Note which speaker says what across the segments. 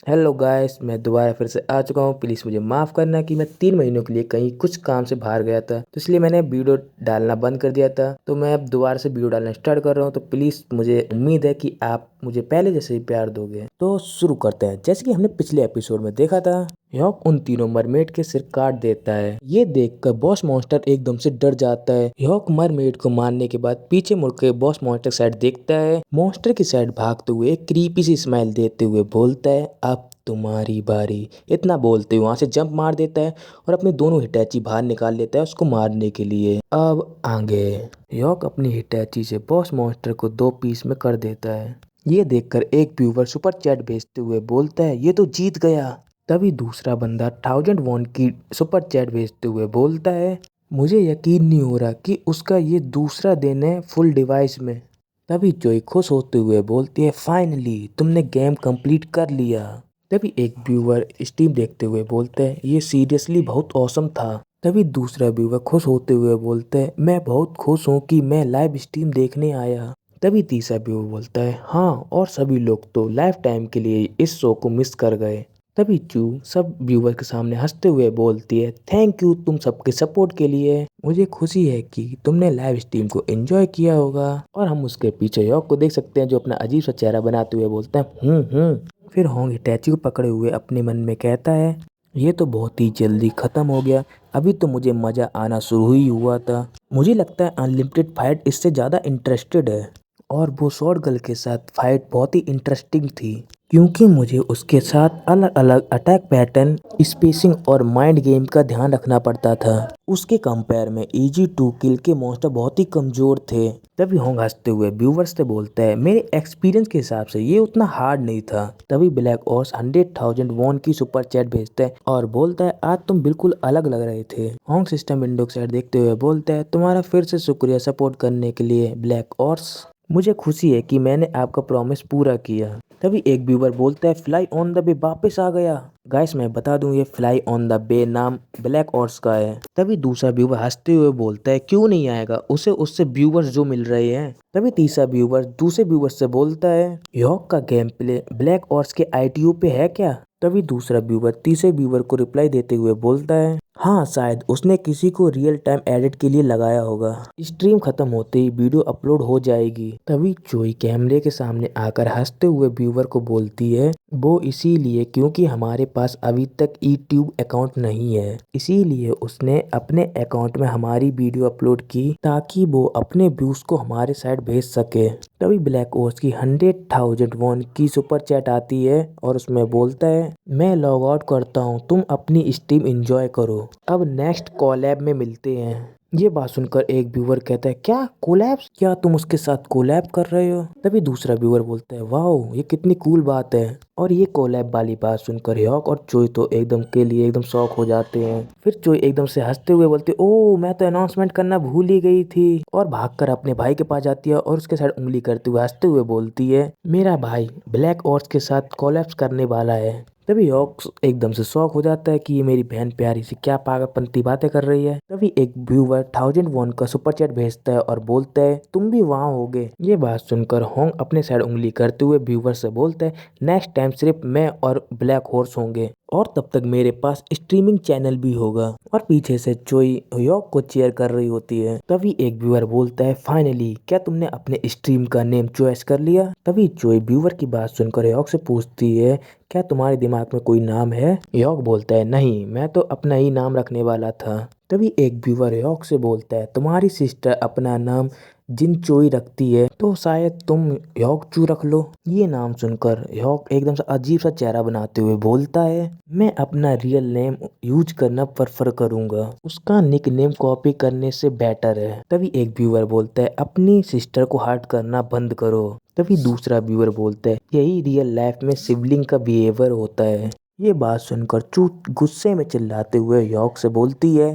Speaker 1: Hello guys, मैं दोबारा फिर से आ चुका हूँ। प्लीज़ मुझे माफ़ करना कि मैं 3 महीनों के लिए कहीं कुछ काम से बाहर गया था, तो इसलिए मैंने वीडियो डालना बंद कर दिया था। तो मैं अब दोबारा से वीडियो डालना स्टार्ट कर रहा हूँ। तो प्लीज़ मुझे उम्मीद है कि आप मुझे पहले जैसे ही प्यार दोगे। तो शुरू करते हैं। जैसे कि हमने पिछले एपिसोड में देखा था, ह्यॉक उन तीनों मरमेड के सिर काट देता है। ये देखकर बॉस मॉन्स्टर एकदम से डर जाता है। ह्यॉक मरमेड को मारने के बाद पीछे मुड़ के बॉस मॉन्स्टर साइड देखता है। मॉन्स्टर की साइड भागते हुए एक क्रीपी सी स्माइल देते हुए बोलता है, अब तुम्हारी बारी। इतना बोलते हुए वहां से जंप मार देता है और अपने दोनों हिटैची बाहर निकाल लेता है उसको मारने के लिए। अब आगे ह्यॉक अपनी हिटैची से बॉस मॉन्स्टर को 2 पीस में कर देता है। ये देखकर एक व्यूवर सुपर चैट भेजते हुए बोलता है, ये तो जीत गया। तभी दूसरा बंदा 1000 वॉन की सुपर चैट भेजते हुए बोलता है, मुझे यकीन नहीं हो रहा कि उसका ये दूसरा दिन है फुल डिवाइस में। तभी जोई खुश होते हुए बोलती है, फाइनली तुमने गेम कंप्लीट कर लिया। तभी एक व्यूवर स्ट्रीम देखते हुए बोलता है, ये सीरियसली बहुत औसम था। तभी दूसरा व्यूवर खुश होते हुए बोलता है, मैं बहुत खुश हूँ कि मैं लाइव स्ट्रीम देखने आया। तभी तीसरा व्यूवर बोलता है, हाँ, और सभी लोग तो लाइफ टाइम के लिए इस शो को मिस कर गए। तभी चू सब व्यूवर के सामने हंसते हुए बोलती है, थैंक यू तुम सबके सपोर्ट के लिए। मुझे खुशी है कि तुमने लाइव स्ट्रीम को एंजॉय किया होगा। और हम उसके पीछे ह्यॉक को देख सकते हैं जो अपना अजीब सा चेहरा बनाते हुए बोलता है, फिर होंग हिटैची को पकड़े हुए अपने मन में कहता है, ये तो बहुत ही जल्दी खत्म हो गया। अभी तो मुझे मजा आना शुरू ही हुआ था। मुझे लगता है अनलिमिटेड फाइट इससे ज्यादा इंटरेस्टेड है। और वो शॉर्ट गर्ल के साथ फाइट बहुत ही इंटरेस्टिंग थी, क्योंकि मुझे उसके साथ अलग अलग अटैक पैटर्न, स्पेसिंग और माइंड गेम का ध्यान रखना पड़ता था। उसके कंपेयर में इजी टू किल के मॉन्स्टर बहुत ही कमजोर थे। तभी होंग हंसते हुए व्यूवर्स से बोलता है, मेरे एक्सपीरियंस के हिसाब से ये उतना हार्ड नहीं था। तभी ब्लैक ऑर्स 100,000 वॉन की सुपर चैट भेजता है और बोलता है, आज तुम बिल्कुल अलग लग रहे थे। होंग सिस्टम विंडो की साइड देखते हुए बोलता है, तुम्हारा फिर से शुक्रिया सपोर्ट करने के लिए ब्लैक ऑर्स। मुझे खुशी है कि मैंने आपका प्रॉमिस पूरा किया। तभी एक व्यूवर बोलता है, फ्लाई ऑन द बे वापस आ गया। गाइस मैं बता दूं, ये फ्लाई ऑन द बे नाम ब्लैक ऑर्स का है। तभी दूसरा व्यूवर हंसते हुए बोलता है, क्यों नहीं आएगा, उसे उससे व्यूवर्स जो मिल रहे हैं। तभी तीसरा व्यूवर दूसरे व्यूवर से बोलता है, ह्यॉक का गेम प्ले ब्लैक ऑर्स के आईटीयू पे है क्या। तभी दूसरा व्यूवर तीसरे व्यूवर को रिप्लाई देते हुए बोलता है, हाँ, शायद उसने किसी को रियल टाइम एडिट के लिए लगाया होगा। स्ट्रीम खत्म होते ही वीडियो अपलोड हो जाएगी। तभी जोई कैमरे के सामने आकर हंसते हुए व्यूवर को बोलती है, वो इसीलिए क्योंकि हमारे पास अभी तक यूट्यूब अकाउंट नहीं है, इसीलिए उसने अपने अकाउंट में हमारी वीडियो अपलोड की ताकि वो अपने व्यूज को हमारे साइड भेज सके। तभी ब्लैक ओर्स की 100,000 वॉन की सुपर चैट आती है और उसमें बोलता है, मैं लॉग आउट करता हूँ, तुम अपनी स्ट्रीम एंजॉय करो। अब नेक्स्ट कोलैब में मिलते हैं। ये बात सुनकर एक व्यूवर कहता है, क्या कोलैब, क्या तुम उसके साथ कोलैब कर रहे हो। तभी दूसरा व्यूवर बोलता है, वाह, ये कितनी कूल बात है। और ये कोलैब वाली बात सुनकर ह्यॉक और चोई तो एकदम के लिए एकदम शॉक हो जाते हैं। फिर चोई एकदम से हंसते हुए बोलती है, ओह, मैं तो अनाउंसमेंट करना भूल ही गई थी। और भागकर अपने भाई के पास जाती है और उसके साथ उंगली करते हुए हंसते हुए बोलती है, मेरा भाई ब्लैक ऑर्स के साथ कोलैब करने वाला है। तभी ह्यॉक एकदम से शॉक हो जाता है कि ये मेरी बहन प्यारी सी क्या पागलपंती बातें कर रही है। तभी एक व्यूवर 1000 वॉन का सुपर चैट भेजता है और बोलता है, तुम भी वहाँ होगे। ये बात सुनकर होंग अपने साइड उंगली करते हुए व्यूवर से बोलता है, नेक्स्ट टाइम सिर्फ मैं और ब्लैक हॉर्स होंगे और तब तक मेरे पास स्ट्रीमिंग चैनल भी होगा। और पीछे से चोई ह्यॉक को चेयर कर रही होती है। तभी एक व्यूअर बोलता है, फाइनली क्या तुमने अपने स्ट्रीम का नेम चॉइस कर लिया। तभी चोई व्यूअर की बात सुनकर ह्यॉक से पूछती है, क्या तुम्हारे दिमाग में कोई नाम है। ह्यॉक बोलता है, नहीं, मैं तो अपना ही नाम रखने वाला था। तभी एक व्यूअर ह्यॉक से बोलता है, तुम्हारी सिस्टर अपना नाम जिन चोई रखती है तो शायद तुम ह्यॉक चू रख लो। ये नाम सुनकर ह्यॉक एकदम से अजीब सा चेहरा बनाते हुए बोलता है, मैं अपना रियल नेम यूज करना प्रेफर करूंगा, उसका निक नेम कॉपी करने से बेटर है। तभी एक व्यूअर बोलता है, अपनी सिस्टर को हर्ट करना बंद करो। तभी दूसरा व्यूअर बोलता है, यही रियल लाइफ में सिबलिंग का बिहेवियर होता है। ये बात सुनकर चू गुस्से में चिल्लाते हुए ह्यॉक से बोलती है,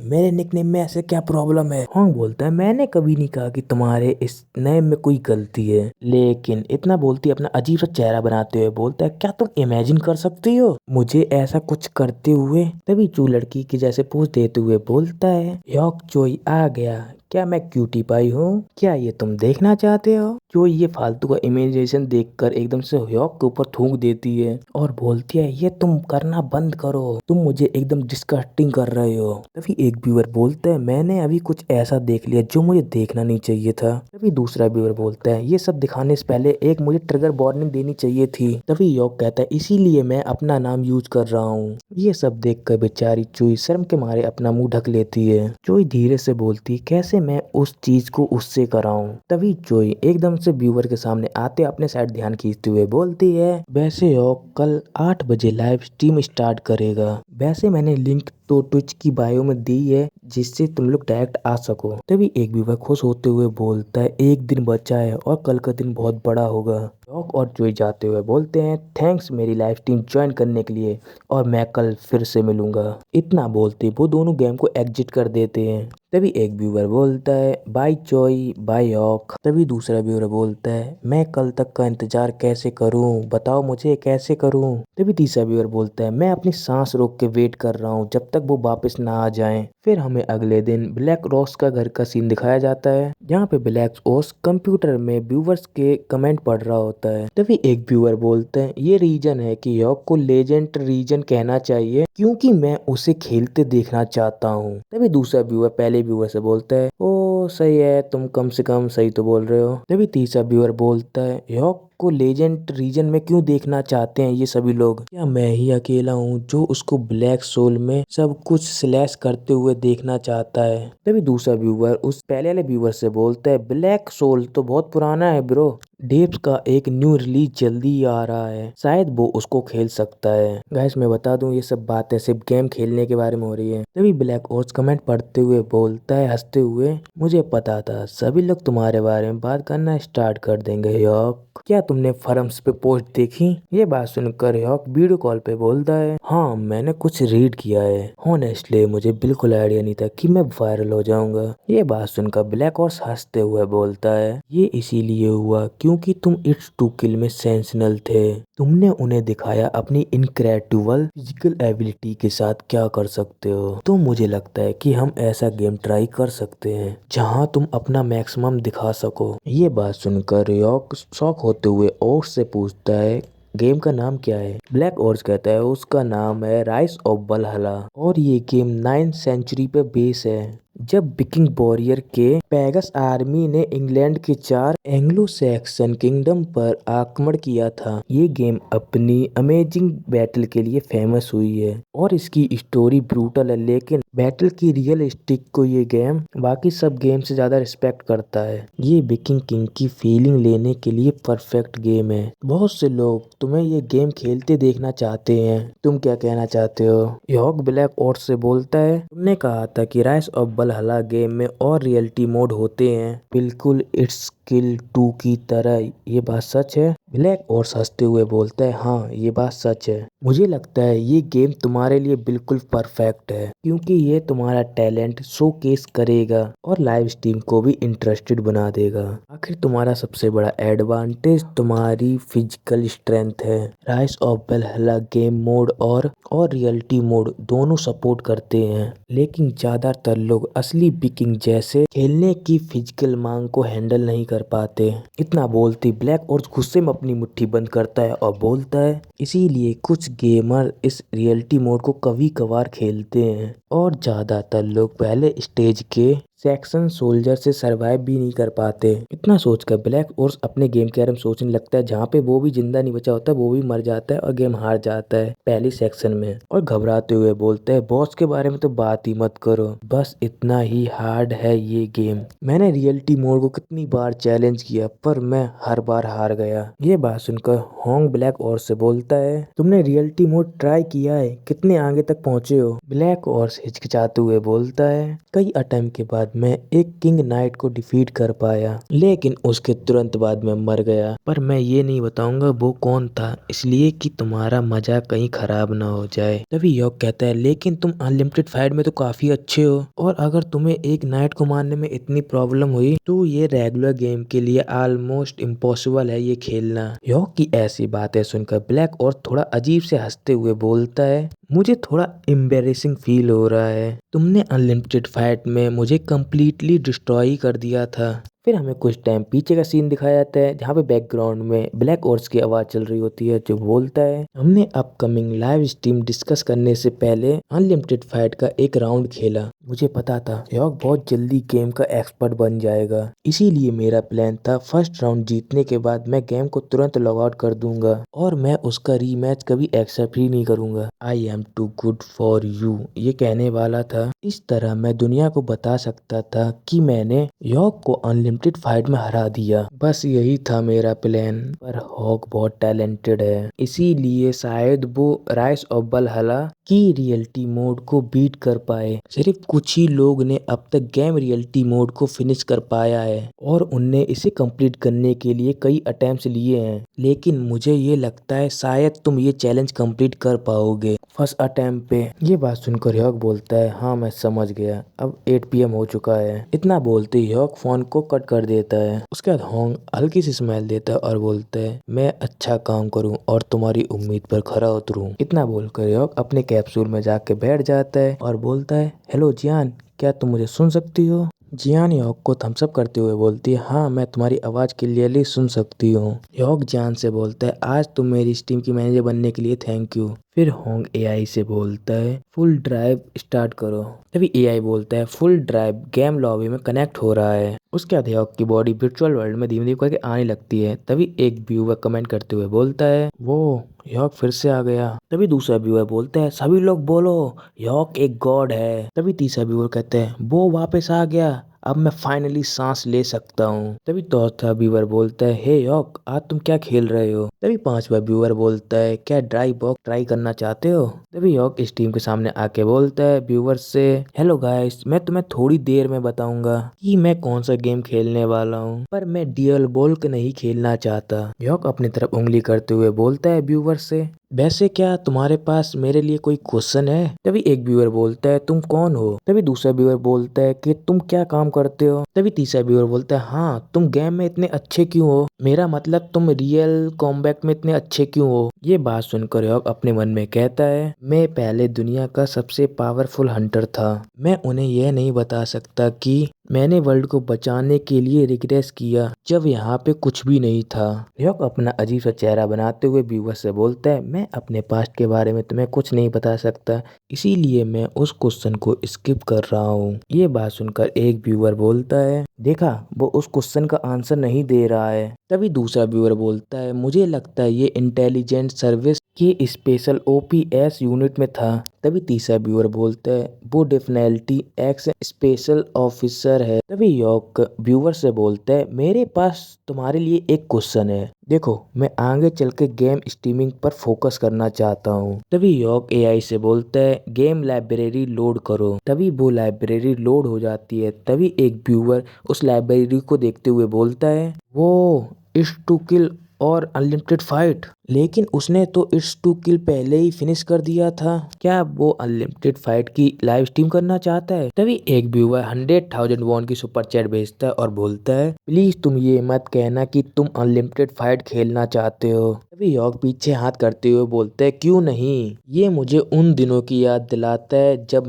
Speaker 1: मेरे निकनेम में ऐसे क्या प्रॉब्लम है। ह्यॉक बोलता है, मैंने कभी नहीं कहा कि तुम्हारे इस नेम में कोई गलती है, लेकिन इतना बोलती अपना अजीब सा चेहरा बनाते हुए बोलता है, क्या तुम इमेजिन कर सकती हो मुझे ऐसा कुछ करते हुए। तभी चू लड़की की जैसे पोज देते हुए बोलता है, ह्यॉक चोई आ गया, क्या मैं क्यूटी पाई हूँ? क्या ये तुम देखना चाहते हो? जो ये फालतू का इमेजिनेशन देखकर एकदम से ह्यॉक के ऊपर थूक देती है और बोलती है ये तुम करना बंद करो, तुम मुझे एकदम डिस्गस्टिंग कर रहे हो। तभी एक व्यूअर बोलता है मैंने अभी कुछ ऐसा देख लिया जो मुझे देखना नहीं चाहिए था। तभी दूसरा व्यूअर बोलता है ये सब दिखाने से पहले एक मुझे ट्रिगर वार्निंग देनी चाहिए थी। तभी ह्यॉक कहता है इसीलिए मैं अपना नाम यूज कर रहा हूँ। ये सब देखकर बेचारी चुई शर्म के मारे अपना मुंह ढक लेती है। चुई धीरे से बोलती कैसे मैं उस चीज को उससे कराऊं। तभी चुई एकदम से व्यूअर के सामने आते अपने साइड ध्यान खींचते हुए बोलती है वैसे ह्यॉक कल 8 बजे लाइव स्ट्रीम स्टार्ट करेगा। वैसे मैंने लिंक तो ट्विच की बायो में दी है जिससे तुम लोग डायरेक्ट आ सको। तभी एक व्यूअर खुश होते हुए बोलता है एक दिन बचा है और कल का दिन बहुत बड़ा होगा। ह्यॉक और जोई जाते हुए बोलते हैं थैंक्स मेरी लाइव स्ट्रीम ज्वाइन करने के लिए और मैं कल फिर से मिलूंगा। इतना बोलते वो दोनों गेम को एग्जिट कर देते हैं। तभी एक व्यूअर बोलता है बाय चोई बाय ह्यॉक। तभी दूसरा व्यूअर बोलता है मैं कल तक का इंतजार कैसे करूं, बताओ मुझे कैसे करूं। तभी तीसरा व्यूअर बोलता है मैं अपनी सांस रोक के वेट कर रहा हूं जब तक वो वापस ना आ जाएं। फिर हमें अगले दिन ब्लैक रॉस का घर का सीन दिखाया जाता है जहाँ पे ब्लैक रॉस कंप्यूटर में व्यूअर्स के कमेंट पढ़ रहा होता है। तभी एक व्यूअर बोलते हैं ये रीजन है कि ह्यॉक को लेजेंड रीजन कहना चाहिए क्योंकि मैं उसे खेलते देखना चाहता हूँ। तभी दूसरा व्यूअर पहले व्यूअर से बोलता है ओ सही है तुम कम से कम सही तो बोल रहे हो। तभी तीसरा व्यूअर बोलता है ह्यॉक को लेजेंड रीजन में क्यों देखना चाहते हैं ये सभी लोग, क्या मैं ही अकेला हूँ जो उसको ब्लैक सोल में सब कुछ स्लैश करते हुए देखना चाहता है। तभी दूसरा व्यूअर उस पहले वाले व्यूअर से बोलता है ब्लैक सोल तो बहुत पुराना है ब्रो, डेप्स का एक न्यू रिलीज जल्दी आ रहा है, शायद वो उसको खेल सकता है। गाइस मैं बता दूं ये सब बातें सिर्फ गेम खेलने के बारे में हो रही है। तभी ब्लैक ओर्स कमेंट पढ़ते हुए बोलता है हंसते हुए मुझे पता था सभी लोग तुम्हारे बारे में बात करना स्टार्ट कर देंगे ह्यॉक, क्या तुमने फॉरम्स पे पोस्ट देखी? ये बात सुनकर ह्यॉक वीडियो कॉल पे बोलता है हाँ मैंने कुछ रीड किया है, ऑनेस्टली मुझे बिल्कुल आइडिया नहीं था कि मैं वायरल हो जाऊंगा। ये बात सुनकर ब्लैक ओर्स हंसते हुए बोलता है ये इसीलिए हुआ क्योंकि तुम इट्स टू किल में सेंसेशनल थे, तुमने उन्हें दिखाया अपनी इनक्रेडिबल फिजिकल एबिलिटी के साथ क्या कर सकते हो। तो मुझे लगता है कि हम ऐसा गेम ट्राई कर सकते हैं जहां तुम अपना मैक्सिमम दिखा सको। ये बात सुनकर ह्यॉक शॉक होते हुए ओर्स से पूछता है गेम का नाम क्या है? ब्लैक ओर्स कहता है उसका नाम है राइज ऑफ वलहला और ये गेम 9th सेंचुरी पे बेस है जब विकिंग वॉरियर के पैगस आर्मी ने इंग्लैंड के 4 एंग्लो सैक्सन किंगडम पर आक्रमण किया था। ये गेम अपनी अमेजिंग बैटल के लिए फेमस हुई है और इसकी स्टोरी ब्रूटल है लेकिन बैटल की रियलिस्टिक को ये गेम बाकी सब गेम से ज्यादा रिस्पेक्ट करता है। ये विकिंग किंग की फीलिंग लेने के लिए परफेक्ट गेम है। बहुत से लोग तुम्हें ये गेम खेलते देखना चाहते हैं, तुम क्या कहना चाहते हो? ह्यॉक ब्लैक ओर्स से बोलता है तुमने कहा था कि राइज ऑफ वलहला गेम में और रियलिटी मोड होते हैं, बिल्कुल इट्स किल 2 की तरह, ये बात सच है? ब्लैक ओर्स हंसते हुए बोलता है हाँ ये बात सच है, मुझे लगता है ये गेम तुम्हारे लिए बिल्कुल परफेक्ट है क्योंकि ये तुम्हारा टैलेंट शोकेस करेगा और लाइव स्ट्रीम को भी इंटरेस्टेड बना देगा। आखिर तुम्हारा सबसे बड़ा एडवांटेज तुम्हारी फिजिकल स्ट्रेंथ है। राइज ऑफ वलहला गेम मोड और रियलिटी मोड दोनों सपोर्ट करते हैं लेकिन ज्यादातर लोग असली विकिंग जैसे खेलने की फिजिकल मांग को हैंडल नहीं कर पाते। इतना बोलती ब्लैक ओर्स गुस्से में अपनी मुट्ठी बंद करता है और बोलता है इसीलिए कुछ गेमर इस रियलिटी मोड को कभी कभार खेलते हैं और ज्यादातर लोग पहले स्टेज के सेक्शन सोल्जर से सरवाइव भी नहीं कर पाते। इतना सोचकर ब्लैक ओर्स अपने गेम के बारे में सोचने लगता है जहाँ पे वो भी जिंदा नहीं बचा होता, वो भी मर जाता है और गेम हार जाता है पहली सेक्शन में और घबराते हुए बोलते हैं बॉस के बारे में तो बात ही मत करो, बस इतना ही हार्ड है ये गेम। मैंने रियलिटी मोड को कितनी बार चैलेंज किया पर मैं हर बार हार गया। ये बात सुनकर होंग ब्लैक ओर्स से बोलता है तुमने रियलिटी मोड ट्राई किया है, कितने आगे तक पहुँचे हो? ब्लैक ओर्स हिचकिचाते हुए बोलता है कई अटेम्प्ट के बाद मैं एक किंग नाइट को डिफीट कर पाया लेकिन उसके तुरंत बाद मैं मर गया, पर मैं ये नहीं बताऊंगा वो कौन था इसलिए कि तुम्हारा मजा कहीं खराब ना हो जाए। तभी ह्यॉक कहता है लेकिन तुम अनलिमिटेड फाइट में तो काफी अच्छे हो और अगर तुम्हें एक नाइट को मारने में इतनी प्रॉब्लम हुई तो ये रेगुलर गेम के लिए ऑलमोस्ट इम्पॉसिबल है ये खेलना। ह्यॉक की ऐसी बातें सुनकर ब्लैक और थोड़ा अजीब से हंसते हुए बोलता है मुझे थोड़ा एम्बैरेसिंग फील हो रहा है। तुमने अनलिमिटेड फाइट में मुझे कंप्लीटली डिस्ट्रॉय कर दिया था। फिर हमें कुछ टाइम पीछे का सीन दिखाया जाता है जहाँ पे बैकग्राउंड में ब्लैक ओर्स की आवाज़ चल रही होती है जो बोलता है, हमने अपकमिंग लाइव स्ट्रीम डिस्कस करने से पहले अनलिमिटेड फाइट का एक राउंड खेला। मुझे पता था ह्यॉग बहुत जल्दी गेम का एक्सपर्ट बन जाएगा, इसीलिए मेरा प्लान था फर्स्ट राउंड जीतने के बाद मैं गेम को तुरंत लॉग आउट कर दूंगा और मैं उसका रीमैच कभी एक्सेप्ट ही नहीं करूंगा। I am too good for you, ये कहने वाला था। इस तरह मैं दुनिया को बता सकता था कि मैंने ह्यॉग को अनलिमिटेड फाइट में हरा दिया। बस यही था मेरा प्लान। पर हॉग बहुत टैलेंटेड है, इसीलिए शायद वो राइज ऑफ वल्हला की रियलिटी मोड को बीट कर पाए। सिर्फ कुछ ही लोग ने अब तक गेम रियलिटी मोड को फिनिश कर पाया है और उनने इसे कंप्लीट करने के लिए कई अटेम्प्ट्स लिए हैं, लेकिन मुझे ये लगता है शायद तुम ये चैलेंज कंप्लीट कर पाओगे फर्स्ट अटेम्प्ट पे। ये बात सुनकर ह्यॉग बोलता है, हाँ मैं समझ गया, अब 8 PM हो चुका है। इतना बोलते ही ह्यॉग फोन को कट कर देता है। उसके बाद होंग हल्की सी स्माइल देता है और बोलता है, मैं अच्छा काम करूं और तुम्हारी उम्मीद पर खरा उतरूं। इतना बोलकर ह्यॉग अपने कैप्सूल में जाके बैठ जाता है और बोलता है, हेलो जियान, क्या तुम मुझे सुन सकती हो? जियान ह्यॉग को थम्स अप करते हुए बोलती है, हाँ मैं तुम्हारी आवाज़ क्लियरली सुन सकती हूँ। ह्यॉग जियान से बोलता है, आज तुम मेरी इस टीम की मैनेजर बनने के लिए थैंक यू। फिर होंग AI से बोलता है, फुल ड्राइव स्टार्ट करो। तभी AI बोलता है, फुल ड्राइव गेम लॉबी में कनेक्ट हो रहा है। उसके बाद ह्यॉग की बॉडी वर्चुअल वर्ल्ड में धीमे धीमे करके आने लगती है। तभी एक व्यूअर कमेंट करते हुए बोलता है, वो ह्यॉग फिर से आ गया। तभी दूसरा व्यूअर बोलता है, सभी लोग बोलो ह्यॉग एक गॉड है। तभी तीसरा व्यूअर कहते हैं, वो वापस आ गया, अब मैं फाइनली सांस ले सकता हूँ। तभी चौथा व्यूअर बोलता है, हे ह्यॉग आज तुम क्या खेल रहे हो? तभी पांचवा व्यूअर बोलता है, क्या ड्राई बॉक्स ट्राई करना चाहते हो? तभी ह्यॉग इस टीम के सामने आके बोलता है व्यूअर से, हेलो गाइस, मैं तुम्हें थोड़ी देर में बताऊंगा कि मैं कौन सा गेम खेलने वाला हूँ, पर मैं ड्यूल बोल्क नहीं खेलना चाहता। ह्यॉग अपनी तरफ उंगली करते हुए बोलता है व्यूअर से, वैसे क्या तुम्हारे पास मेरे लिए कोई क्वेश्चन है? तभी एक व्यूअर बोलता है, तुम कौन हो? तभी दूसरा व्यूअर बोलता है कि तुम क्या काम करते हो? तभी तीसरा व्यूअर बोलता है, हाँ तुम गेम में इतने अच्छे क्यों हो? मेरा मतलब तुम रियल कॉम्बैट में इतने अच्छे क्यों हो? ये बात सुनकर ह्यॉग अपने मन में कहता है, मैं पहले दुनिया का सबसे पावरफुल हंटर था। मैं उन्हें यह नहीं बता सकता कि मैंने वर्ल्ड को बचाने के लिए रिग्रेस किया जब यहाँ पे कुछ भी नहीं था। ह्यॉग अपना अजीब सा चेहरा बनाते हुए व्यूअर से बोलता है, मैं अपने पास्ट के बारे में तुम्हें कुछ नहीं बता सकता, इसीलिए मैं उस क्वेश्चन को स्किप कर रहा हूँ। ये बात सुनकर एक व्यूअर बोलता है, देखा वो उस क्वेश्चन का आंसर नहीं दे रहा है। तभी दूसरा व्यूअर बोलता है, मुझे लगता है ये इंटेलिजेंट सर्विस के स्पेशल OPS यूनिट में था। तभी तीसरा व्यूअर बोलता है, वो डेफिनेटली एक्स स्पेशल ऑफिसर है। तभी ह्यॉग व्यूअर से बोलता है, मेरे पास तुम्हारे लिए एक क्वेश्चन है, देखो मैं आगे चल के गेम स्ट्रीमिंग पर फोकस करना चाहता हूँ। तभी ह्यॉग AI से बोलता है, गेम लाइब्रेरी लोड करो। तभी वो लाइब्रेरी लोड हो जाती है। तभी एक व्यूअर उस लाइब्रेरी को देखते हुए बोलता है, वो इट्स टू किल और अनलिमिटेड फाइट, लेकिन उसने तो इट्स टू किल पहले ही फिनिश कर दिया था। क्या वो अनलिमिटेड फाइट की लाइव स्ट्रीम करना चाहता है? तभी एक व्यूअर 100,000 वॉन की सुपर चैट भेजता है और बोलता है, प्लीज तुम ये मत कहना कि तुम अनलिमिटेड फाइट खेलना चाहते हो। तभी ह्यॉग पीछे हाथ करते हुए बोलते है, क्यों नहीं, ये मुझे उन दिनों की याद दिलाता है जब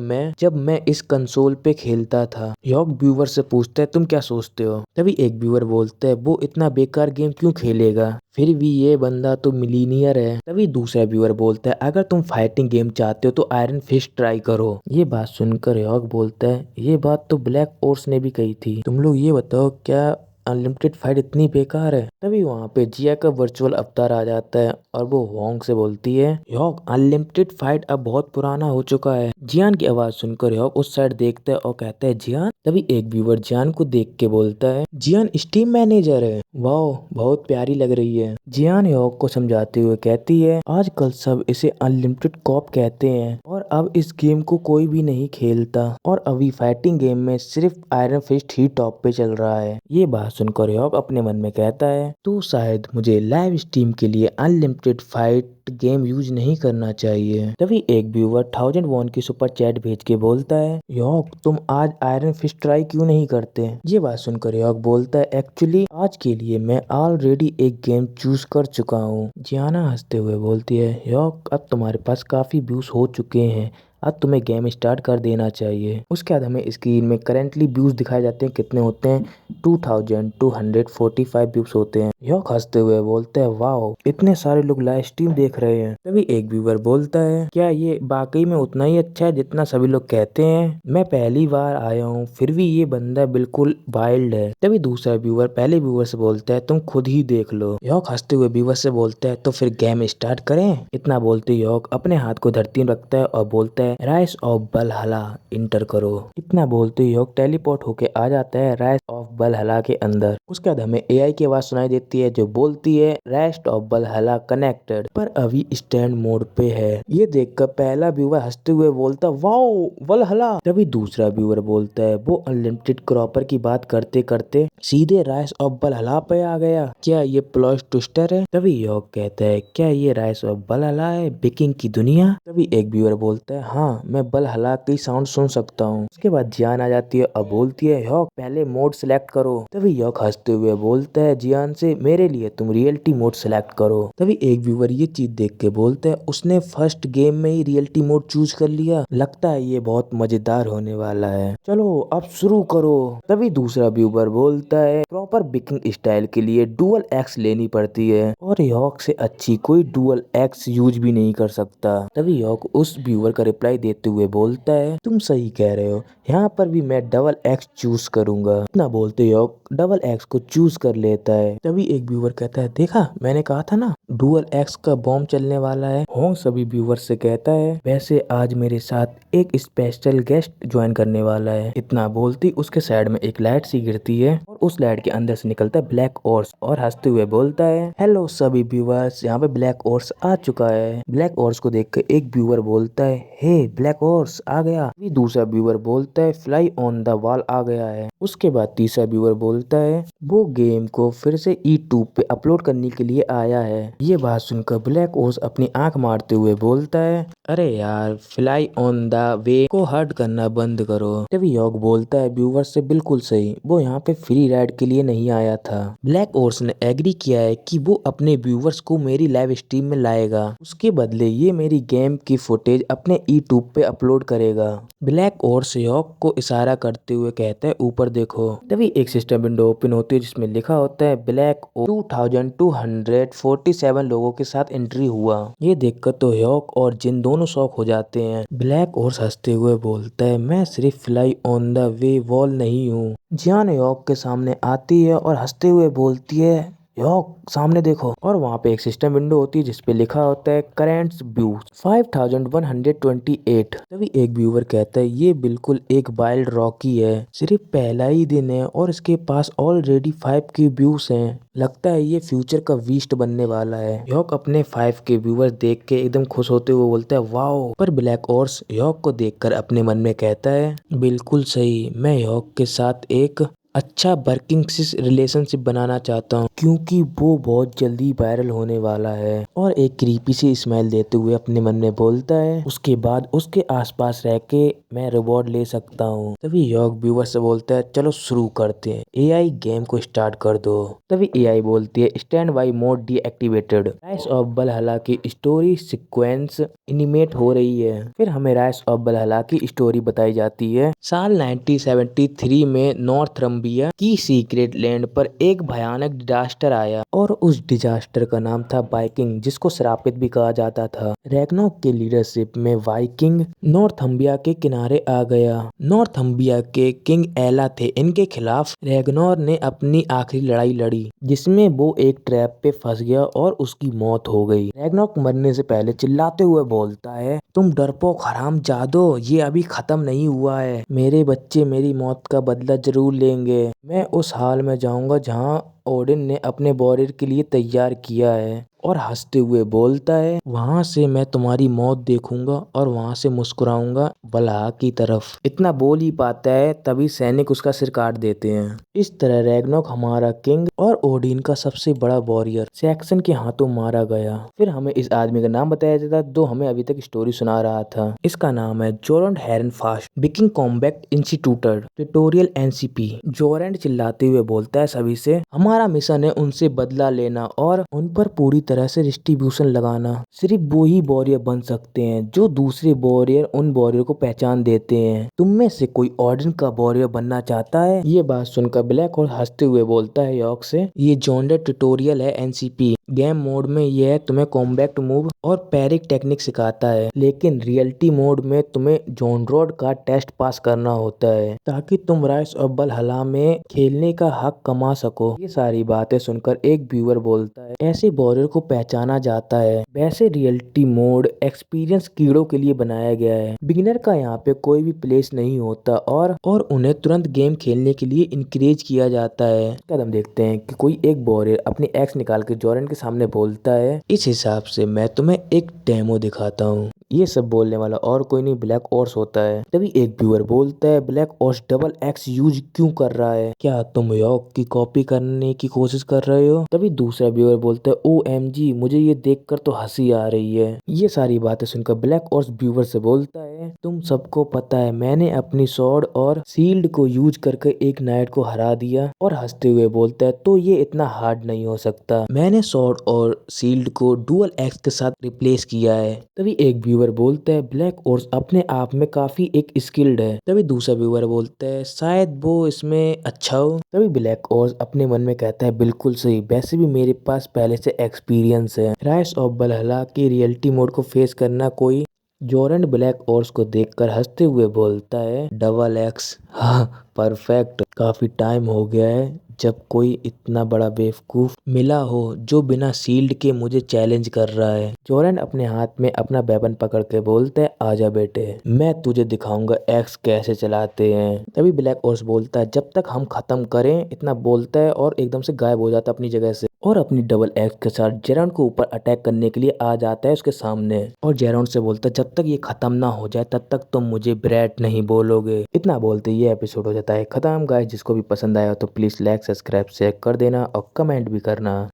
Speaker 1: मैं इस कंसोल पे खेलता था। ह्यॉग व्यूअर से पूछता है, तुम क्या सोचते हो? तभी एक व्यूअर बोलता है, वो इतना बेकार गेम क्यों खेलेगा, फिर भी ये बंदा तो मिलीनियर है। तभी दूसरा व्यूअर बोलता है, अगर तुम फाइटिंग गेम चाहते हो तो आयरन फिस्ट ट्राई करो। ये बात सुनकर ह्यॉग बोलता है, ये बात तो ब्लैक ओर्स ने भी कही थी, तुम लोग ये बताओ क्या अनलिमिटेड फाइट इतनी बेकार है? तभी वहाँ पे जिया का वर्चुअल अवतार आ जाता है और वो होंग से बोलती है, ह्यॉग अनलिमिटेड फाइट अब बहुत पुराना हो चुका है। जियान की आवाज सुनकर ह्यॉग उस साइड देखता है और कहता है, जियान? तभी एक व्यूअर जियान को देख के बोलता है, जियान स्टीम मैनेजर है, वाह बहुत प्यारी लग रही है। जियान ह्यॉग को समझाते हुए कहती है, आजकल सब इसे अनलिमिटेड कॉप कहते हैं और अब इस गेम को कोई भी नहीं खेलता और अभी फाइटिंग गेम में सिर्फ आयरन फिस्ट ही टॉप पे चल रहा है। ये बात सुनकर यॉक अपने मन में कहता है तो शायद मुझे लाइव स्ट्रीम के लिए अनलिमिटेड फाइट गेम यूज नहीं करना चाहिए। तभी एक व्यूअर 1000 वॉन की सुपर चैट भेज के बोलता है यॉक तुम आज आयरन फिस्ट ट्राई क्यों नहीं करते। ये बात सुनकर यॉक बोलता है एक्चुअली आज के लिए मैं ऑलरेडी एक गेम चूज कर चुका हूँ। जियाना हंसते हुए बोलती है यॉक अब तुम्हारे पास काफी व्यूज हो चुके हैं, अब तुम्हें गेम स्टार्ट कर देना चाहिए। उसके बाद हमें स्क्रीन में करेंटली व्यूज दिखाए जाते हैं, कितने होते हैं 2245 व्यूज होते हैं। यॉक हंसते हुए बोलते हैं वाओ इतने सारे लोग लाइव स्ट्रीम देख रहे हैं। तभी एक व्यूअर बोलता है क्या ये वाकई में उतना ही अच्छा है जितना सभी लोग कहते हैं, मैं पहली बार आया हूँ फिर भी ये बंदा बिल्कुल वाइल्ड है। तभी दूसरा व्यूअर पहले व्यूअर से बोलता है तुम खुद ही देख लो। यॉक हंसते हुए व्यूअर से बोलता है तो फिर गेम स्टार्ट करें। इतना बोलते यॉक अपने हाथ को धरती में रखता है और बोलता है राइज ऑफ वलहला इंटर करो। इतना बोलते ही यॉक टेलीपोर्ट होके आ जाता है राइज ऑफ वलहला के अंदर। उसके बाद हमें एआई की आवाज सुनाई देती है जो बोलती है रेस्ट ऑफ वलहला कनेक्टेड पर अभी स्टैंड मोड पे है। ये देखकर पहला व्यूअर हंसते हुए बोलता वाओ वलहला। तभी दूसरा व्यूअर बोलता है वो अनलिमिटेड क्रॉपर की बात करते करते सीधे राइज ऑफ वलहला पे आ गया, क्या ये प्लॉट ट्विस्टर है। तभी यॉक कहता है क्या ये राइज ऑफ वलहला है विकिंग की दुनिया। तभी एक व्यूअर बोलता है हाँ मैं वलहला की साउंड सुन सकता हूँ। उसके बाद जियान आ जाती है और बोलती है यॉक पहले मोड सिलेक्ट करो। तभी यॉक हंसते हुए बोलता है जियान से मेरे लिए तुम रियलिटी मोड सिलेक्ट करो। तभी एक व्यूअर ये चीज देख के बोलता है उसने फर्स्ट गेम में ही रियलिटी मोड चूज कर लिया, लगता है ये बहुत मजेदार होने वाला है, चलो अब शुरू करो। तभी दूसरा व्यूअर बोलता है प्रॉपर बिकिंग स्टाइल के लिए डुअल एक्स लेनी पड़ती है और यॉक से अच्छी कोई डुअल एक्स यूज भी नहीं कर सकता। तभी यॉक उस व्यूअर का रिप्लाई देते हुए बोलता है तुम सही कह रहे हो, यहाँ पर भी मैं डबल एक्स चूज करूंगा। इतना बोलते यॉक डबल एक्स को चूज कर लेता है। तभी एक व्यूअर कहता है देखा मैंने कहा था ना डुअल एक्स का बॉम्ब चलने वाला है। होंग सभी व्यूअर से कहता है वैसे आज मेरे साथ एक स्पेशल गेस्ट ज्वाइन करने वाला है। इतना बोलती उसके साइड में एक लाइट सी गिरती है और उस लाइट के अंदर से निकलता है ब्लैक ऑर्स और हंसते हुए बोलता है हेलो सभी व्यूअर्स, यहाँ पे ब्लैक ऑर्स आ चुका है। ब्लैक ऑर्स को देख कर एक व्यूअर बोलता है हे ब्लैक ऑर्स आ गया। दूसरा व्यूअर बोलता है फ्लाई ऑन द वॉल आ गया है। उसके बाद तीसरा व्यूअर बोलता है वो गेम को फिर से यूट्यूब पे अपलोड करने के लिए आया है। ये बात सुनकर ब्लैक ऑर्स अपनी आंख मारते हुए बोलता है अरे यार फ्लाई ऑन द वे को हर्ट करना बंद करो। तभी यॉक बोलता है व्यूअर से बिल्कुल सही, वो यहाँ पे फ्री राइड के लिए नहीं आया था। ब्लैक ऑर्स ने एग्री किया है कि वो अपने व्यूअर्स को मेरी लाइव स्ट्रीम में लाएगा, उसके बदले ये मेरी गेम की फुटेज अपने यूट्यूब पे अपलोड करेगा। ब्लैक ऑर्स यॉक को इशारा करते हुए कहता है ऊपर देखो। तभी एक सिस्टम विंडो ओपन होती है जिसमें लिखा होता है ब्लैक 2247 लोगों के साथ एंट्री हुआ। ये देखकर तो यॉक और जिन दोनों शॉक हो जाते हैं। ब्लैक ऑर्स हंसते हुए बोलता है मैं सिर्फ fly on the way wall नहीं हूँ। जियान यॉक के सामने आती है और हंसते हुए बोलती है यॉक सामने देखो और वहाँ पे एक सिस्टम विंडो होती है जिसपे लिखा होता है करेंट व्यूज 5128। तभी एक व्यूअर कहता है ये बिल्कुल एक वाइल्ड रॉकी है, सिर्फ पहला ही दिन है और इसके पास ऑलरेडी 5K व्यूज हैं, लगता है ये फ्यूचर का बीस्ट बनने वाला है। यॉक अपने 5K व्यूअर्स देख के एकदम खुश होते हुए बोलता है वाओ। पर ब्लैक ऑर्स यॉक को देखकर अपने मन में कहता है बिल्कुल सही, मैं यॉक के साथ एक अच्छा वर्किंग रिलेशनशिप बनाना चाहता हूँ क्योंकि वो बहुत जल्दी वायरल होने वाला है। और एक क्रीपी सी स्माइल देते हुए अपने मन में बोलता है उसके बाद उसके आसपास रह के मैं रिवॉर्ड ले सकता हूँ। तभी यॉक व्यूअर से बोलता है चलो शुरू करते हैं, एआई गेम को स्टार्ट कर दो। तभी एआई बोलती है stand by mode deactivated. Rise of Valhalla की स्टोरी सीक्वेंस एनिमेट हो रही है। फिर हमें राइज ऑफ वलहला की स्टोरी बताई जाती है। साल 1973 में नॉर्थ रम्बिया की सीक्रेट लैंड पर एक भयानक डिजास्टर आया और उस डिजास्टर का नाम था वाइकिंग, जिसको श्रापित भी कहा जाता था। रैग्नारोक के लीडरशिप में वाइकिंग नॉर्थम्बिया के किनारे आ गया। नॉर्थम्बिया के किंग एला थे, इनके खिलाफ रैग्नारोक ने अपनी आखिरी लड़ाई लड़ी जिसमें वो एक ट्रैप पे फंस गया और उसकी मौत हो गई। रैग्नारोक मरने से पहले चिल्लाते हुए बोलता है तुम डरपोक हरामजादो, ये अभी खत्म नहीं हुआ है, मेरे बच्चे मेरी मौत का बदला जरूर लेंगे। मैं उस हाल में जाऊंगा जहां ओडिन ने अपने वॉरियर के लिए तैयार किया है और हंसते हुए बोलता है, वहां से मैं तुम्हारी मौत देखूंगा और वहां से मुस्कुराऊंगा वल्हा की तरफ। इतना बोल ही पाता है तभी सैनिक उसका सिर काट देते हैं। इस तरह रैग्नारोक हमारा किंग और ओडिन का सबसे बड़ा वॉरियर सैक्सन के हाथों मारा गया। फिर हमें इस आदमी का नाम बताया जाता जो हमें अभी तक स्टोरी सुना रहा था। इसका नाम है जोरंड हेरनफास्ट विकिंग कॉम्बैट इंस्टीट्यूटर ट्यूटोरियल एनसीपी। जोरंड चिल्लाते हुए बोलता है सभी से, हमारा मिशन है उनसे बदला लेना और उन पर पूरी तरह से डिस्ट्रीब्यूशन लगाना। सिर्फ वो ही वॉरियर बन सकते हैं जो दूसरे वॉरियर उन वॉरियर को पहचान देते हैं। तुम में से कोई ऑर्डन का वॉरियर बनना चाहता है? ये बात सुनकर ब्लैक हॉर्स हंसते हुए बोलता है यॉर्क से, ये जोरंड ट्यूटोरियल है एनसीपी। गेम मोड में यह तुम्हें कॉम्बैट मूव और पैरिक टेक्निक सिखाता है, लेकिन रियलिटी मोड में तुम्हें जोनड्रोड का टेस्ट पास करना होता है ताकि तुम राइज ऑफ वल्हला में खेलने का हक कमा सको। ये सारी बातें सुनकर एक व्यूअर बोलता है, ऐसे वॉरियर को पहचाना जाता है। वैसे रियलिटी मोड एक्सपीरियंस कीड़ों के लिए बनाया गया है। बिगिनर का यहाँ पे कोई भी प्लेस नहीं होता और उन्हें तुरंत गेम खेलने के लिए इंकरेज किया जाता है। कदम देखते हैं कि कोई एक वॉरियर अपनी एक्स निकाल के जोरंड के सामने बोलता है, इस हिसाब से मैं तुम्हें एक डेमो दिखाता हूँ। ये सब बोलने वाला और कोई नहीं ब्लैक हॉर्स होता है। तभी एक व्यूअर बोलता है, black horse double x use क्यों कर रहा है? क्या तुम यॉर्क की कॉपी करने की कोशिश कर रहे हो? तभी दूसरा व्यूअर बोलता है, OMG, मुझे ये देखकर तो हंसी आ रही है। ये सारी बातें सुनकर ब्लैक हॉर्स व्यूअर से बोलता है, तुम सबको पता है मैंने अपनी स्वॉर्ड और शील्ड को यूज करके एक नाइट को हरा दिया। और हंसते हुए बोलता है, तो ये इतना हार्ड नहीं हो सकता। मैंने स्वॉर्ड और शील्ड को डुअल एक्स के साथ रिप्लेस किया है। तभी एक व्यूअर बोलता है, ब्लैक हॉर्स अपने आप में काफी एक स्किल्ड है। तभी दूसरा व्यूअर बोलता है, शायद वो इसमें अच्छा हो। तभी ब्लैक हॉर्स अपने मन में कहता है, बिल्कुल सही, वैसे भी मेरे पास पहले से एक्सपीरियंस है। राइज ऑफ वल्हला की रियलिटी मोड को फेस करना कोई। जोरंड ब्लैक हॉर्स को देखकर हंसते हुए बोलता है, डबल एक्स, हाँ परफेक्ट। काफी टाइम हो गया है जब कोई इतना बड़ा बेवकूफ मिला हो जो बिना शील्ड के मुझे चैलेंज कर रहा है। जोरंड अपने हाथ में अपना वेपन पकड़ के बोलता है, आजा बेटे, मैं तुझे दिखाऊंगा एक्स कैसे चलाते हैं। तभी ब्लैक हॉर्स बोलता है, जब तक हम खत्म करें, इतना बोलता है और एकदम से गायब हो जाता है अपनी जगह से और अपनी डबल एक्स के साथ जेरॉन को ऊपर अटैक करने के लिए आ जाता है उसके सामने। और जेरॉन से बोलता है, जब तक ये खत्म ना हो जाए तब तक तुम मुझे ब्रैट नहीं बोलोगे। इतना बोलते ये एपिसोड हो जाता है खत्म। गाइस, जिसको भी पसंद आया तो प्लीज लाइक, सब्सक्राइब, शेयर कर देना और कमेंट भी करना।